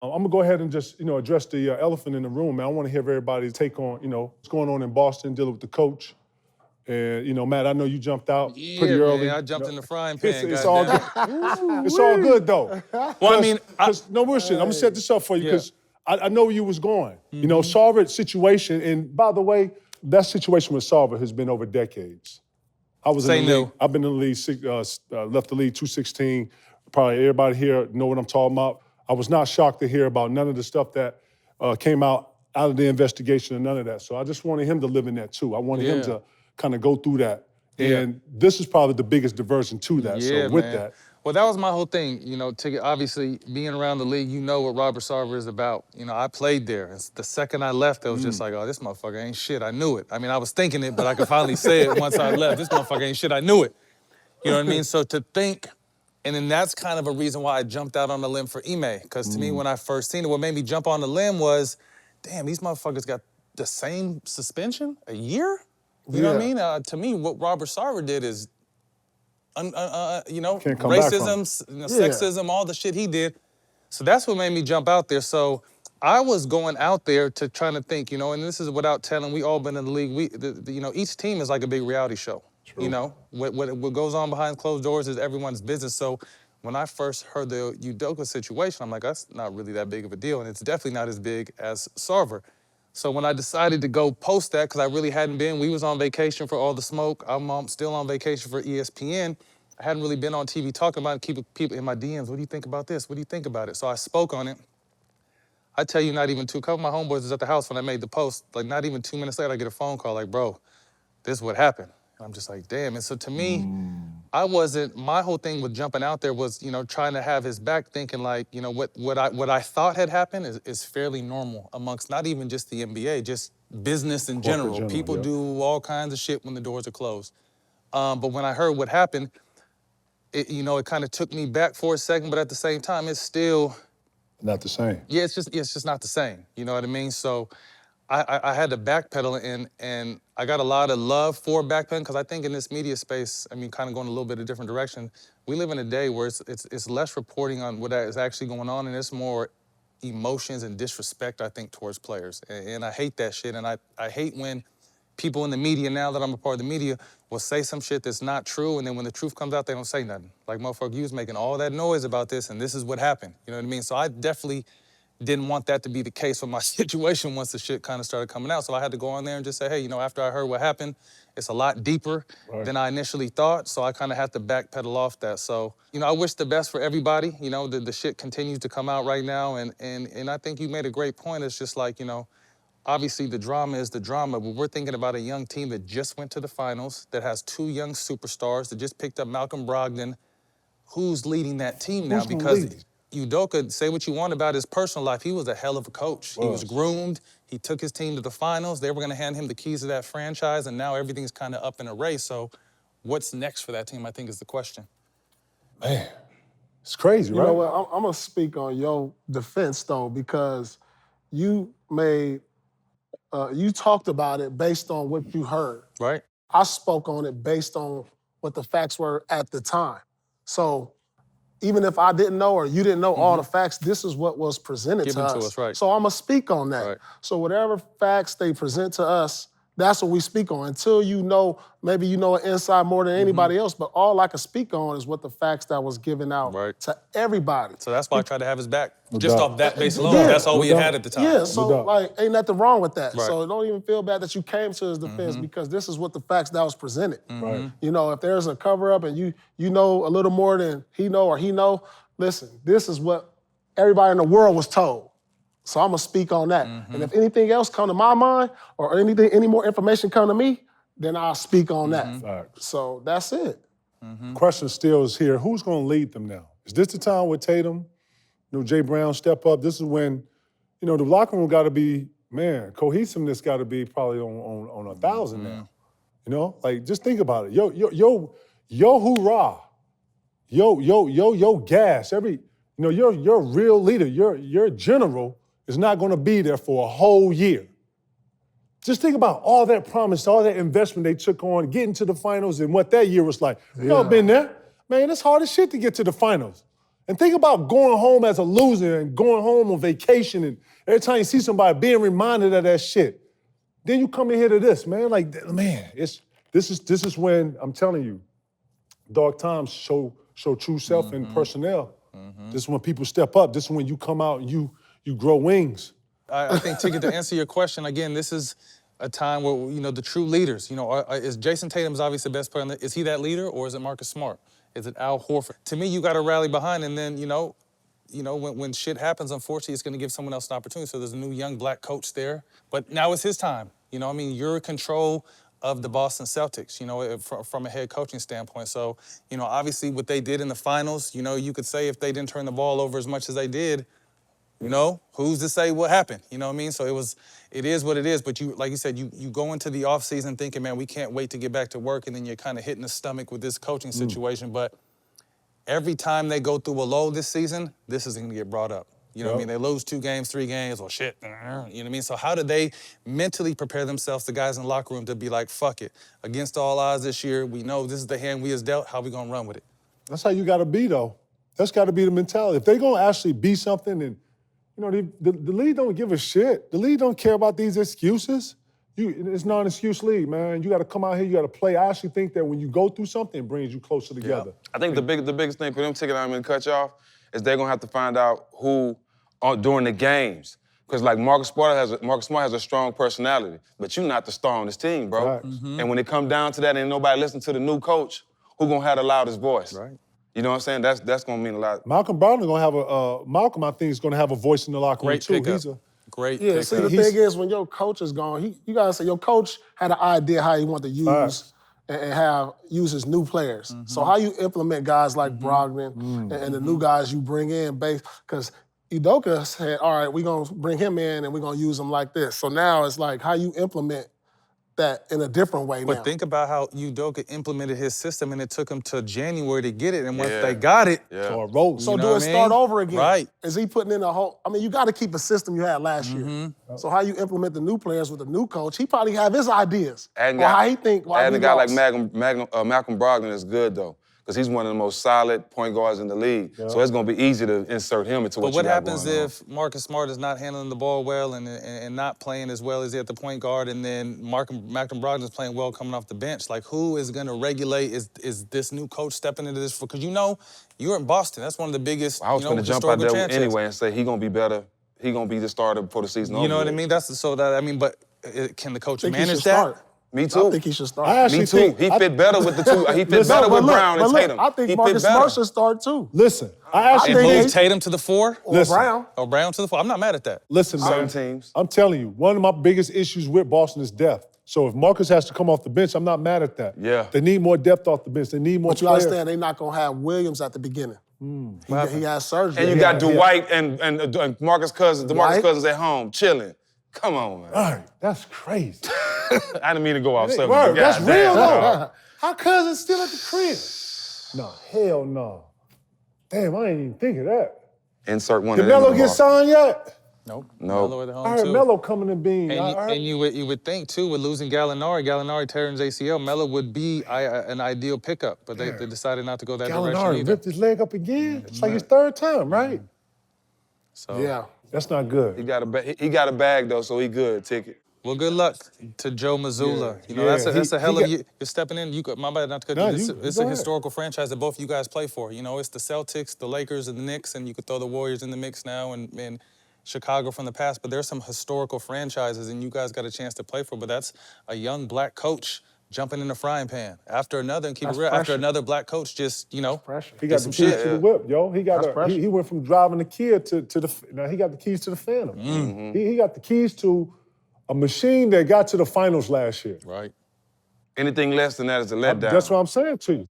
I'm gonna go ahead and just, address the elephant in the room, man. I want to hear everybody's take on, what's going on in Boston, dealing with the coach. And, Matt, I know you jumped out pretty early. Man, I jumped in the frying pan, It's all good. It's all good, though. Well, I mean, no bullshit. I'm gonna set this up for you because I know where you was going. Mm-hmm. Sarver's situation, and by the way, that situation with Sarver has been over decades. I was in the league. I've been in the league, left the league 216. Probably everybody here know what I'm talking about. I was not shocked to hear about none of the stuff that came out of the investigation and none of that. So I just wanted him to live in that too. I wanted him to kind of go through that. And this is probably the biggest diversion to that. So with that. Well, that was my whole thing, obviously being around the league, you know what Robert Sarver is about. I played there. And the second I left, it was just like, oh, this motherfucker ain't shit. I knew it. I mean, I was thinking it, but I could finally say it once I left. This motherfucker ain't shit. I knew it. You know what I mean? So to think, and then that's kind of a reason why I jumped out on the limb for Ime. Because to me, when I first seen it, what made me jump on the limb was, damn, these motherfuckers got the same suspension? A year? You know what I mean? To me, what Robert Sarver did is, racism, sexism, all the shit he did. So that's what made me jump out there. So I was going out there to trying to think, and this is without telling, we all been in the league. Each team is like a big reality show. True. What goes on behind closed doors is everyone's business. So when I first heard the Udoka situation, I'm like, that's not really that big of a deal. And it's definitely not as big as Sarver. So when I decided to go post that, because I really hadn't been, we was on vacation for All the Smoke. I'm still on vacation for ESPN. I hadn't really been on TV talking about it, keeping people in my DMs. What do you think about this? What do you think about it? So I spoke on it. I tell you, not even a couple of my homeboys was at the house when I made the post. Like, not even 2 minutes later, I get a phone call like, bro, this is what happened. And I'm just like, damn. And so to me, my whole thing with jumping out there was, trying to have his back, thinking like, what I thought had happened is fairly normal amongst not even just the NBA, just business in general. People do all kinds of shit when the doors are closed. But when I heard what happened, it kind of took me back for a second, but at the same time, it's still not the same. Yeah, it's just not the same. You know what I mean? So I had to backpedal, and I got a lot of love for backpedaling because I think in this media space, I mean, kind of going a little bit of a different direction. We live in a day where it's less reporting on what is actually going on, and it's more emotions and disrespect, I think, towards players. And I hate that shit, and I hate when people in the media, now that I'm a part of the media, will say some shit that's not true, and then when the truth comes out, they don't say nothing. Like, motherfucker, you was making all that noise about this, and this is what happened. You know what I mean? So I definitely didn't want that to be the case with my situation once the shit kind of started coming out. So I had to go on there and just say, hey, after I heard what happened, it's a lot deeper than I initially thought, so I kind of had to backpedal off that. So, I wish the best for everybody. The shit continues to come out right now, and I think you made a great point. It's just like, obviously, the drama is the drama, but we're thinking about a young team that just went to the finals, that has 2 young superstars, that just picked up Malcolm Brogdon. Who's leading that team now? Because Udoka, say what you want about his personal life, he was a hell of a coach. He was groomed. He took his team to the finals. They were going to hand him the keys to that franchise, and now everything's kind of up in a race. So what's next for that team, I think, is the question. Man, it's crazy, right? You know what? I'm going to speak on your defense, though, because you talked about it based on what you heard. Right. I spoke on it based on what the facts were at the time. So even if I didn't know or you didn't know all the facts, this is what was presented to us. Right. So I'm going to speak on that. Right. So whatever facts they present to us, that's what we speak on. Until maybe you know an inside more than anybody else, but all I can speak on is what the facts that was given out to everybody. So that's why I tried to have his back. Just off that base alone, that's all we had at the time. Yeah, so ain't nothing wrong with that. Right. So don't even feel bad that you came to his defense because this is what the facts that was presented. Right. If there's a cover-up and you know a little more than he know, listen, this is what everybody in the world was told. So I'm gonna speak on that. And if anything else come to my mind or any more information come to me, then I'll speak on that. So that's it. Question still is here, who's gonna lead them now? Is this the time with Tatum, Jay Brown step up? This is when, the locker room gotta be, man, cohesiveness gotta be probably on 1,000 now. Like, just think about it. Yo hoorah. Yo gas. Your real leader, your general is not gonna be there for a whole year. Just think about all that promise, all that investment they took on, getting to the finals and what that year was like. Y'all been there. Man, it's hard as shit to get to the finals. And think about going home as a loser and going home on vacation, and every time you see somebody being reminded of that shit. Then you come in here to this, man. Like, man, this is when I'm telling you, dark times show true self in personnel. This is when people step up. This is when you come out and you grow wings. I think, Ticket, to answer your question, again, this is a time where, you know, the true leaders, you know, is Jason Tatum's obviously the best player. Is he that leader, or is it Marcus Smart? Is it Al Horford? To me, you got to rally behind, and then, you know, when shit happens, unfortunately, it's going to give someone else an opportunity. So there's a new young black coach there. But now it's his time. You know, I mean, you're in control of the Boston Celtics, you know, from a head coaching standpoint. So, you know, obviously what they did in the finals, you know, you could say if they didn't turn the ball over as much as they did, you know, who's to say what happened? You know what I mean? So it is what it is. But you, like you said, you go into the offseason thinking, man, we can't wait to get back to work, and then you're kind of hitting the stomach with this coaching situation. But every time they go through a low this season, this is going to get brought up. You know what I mean? They lose 2 games, 3 games, or shit. You know what I mean? So how do they mentally prepare themselves, the guys in the locker room, to be like, fuck it. Against all odds this year, we know this is the hand we is dealt. How we going to run with it? That's how you got to be, though. That's got to be the mentality. If they're going to actually be something, and, you know, the league don't give a shit. The league don't care about these excuses. It's not an excuse league, man. You got to come out here, you got to play. I actually think that when you go through something, it brings you closer together. I think the biggest thing for them, Ticket, I'm going to cut you off, is they're going to have to find out who during the games. Because, like, Marcus Smart has a strong personality, but you're not the star on this team, bro. Right. And when it comes down to that and nobody listen to the new coach, who going to have the loudest voice? Right. You know what I'm saying? That's going to mean a lot. Malcolm Brogdon going to have Malcolm, I think, is going to have a voice in the locker room, too. Pickup. He's a great Yeah, pickup. see, the thing is, when your coach is gone, you got to say your coach had an idea how he wanted to use and use his new players. So how you implement guys like Brogdon and the new guys you bring in, because Udoka said, all right, we're going to bring him in and we're going to use him like this. So now it's like how you implement that in a different way now. But think about how Udoka implemented his system, and it took him to January to get it. And once they got it, so it rolls. So You know do what it I start mean? over again? Right. Is he putting in a whole? I mean, you got to keep a system you had last year. So how you implement the new players with the new coach? He probably have his ideas. And or how he think. and a guy like Malcolm Brogdon is good though, because he's one of the most solid point guards in the league. So it's going to be easy to insert him into what you got going on. But what happens if Marcus Smart is not handling the ball well and not playing as well as he at the point guard, and then Malcolm Brogdon is playing well coming off the bench? Like, who is going to regulate? Is this new coach stepping into this? Because you know, you're in Boston. That's one of the biggest, I was going to jump out there anyway and say he's going to be better. He's going to be the starter before the season over. You know what I mean? But can the coach manage that? Start. Me too. I think he should start. Me too. He fit better with the two. He fit better with Brown and Tatum. I think Marcus Smart should start too. Listen, I actually And think move Tatum to the 4? Or Brown. Or Brown to the 4. I'm not mad at that. Listen, man, Certain teams. I'm telling you, one of my biggest issues with Boston is depth. So if Marcus has to come off the bench, I'm not mad at that. Yeah. They need more depth off the bench. They need more But you players. understand, they're not going to have Williams at the beginning. He has surgery. And you got Dwight and Marcus Cousins, DeMarcus Cousins at home, chilling. Come on, man. All right, that's crazy. I didn't mean to go off subject. Word, that's God real, damn. though. How Cousins still at the crib? No, hell no. Damn, I ain't even think of that. Insert one Did of them. Melo get signed yet? Nope. No. Melo at home I heard too. Melo coming and being. And you would think too, with losing Gallinari tearing his ACL, Melo would be an ideal pickup, but they decided not to go that direction Gallinari either. ripped his leg up again. It's like his 3rd time, right? So Yeah. That's not good. He got a bag though, so he good. Ticket. well, good luck to Joe Mazzulla. Yeah. You know, Yeah, that's a hell he of you're stepping in. My bad not to cut No, you. It's go a ahead. historical franchise that both you guys play for. You know, it's the Celtics, the Lakers, and the Knicks, and you could throw the Warriors in the mix now and Chicago from the past. But there's some historical franchises, and you guys got a chance to play for. But that's a young black coach jumping in the frying pan after another, and keep it real, after another black coach just, you know, Pressure. He did got some the keys shit. to the whip, yo. He went from driving the Kia to the. Now he got the keys to the Phantom. He got the keys to a machine that got to the finals last year. Right. Anything less than that is a letdown. That's what I'm saying to you.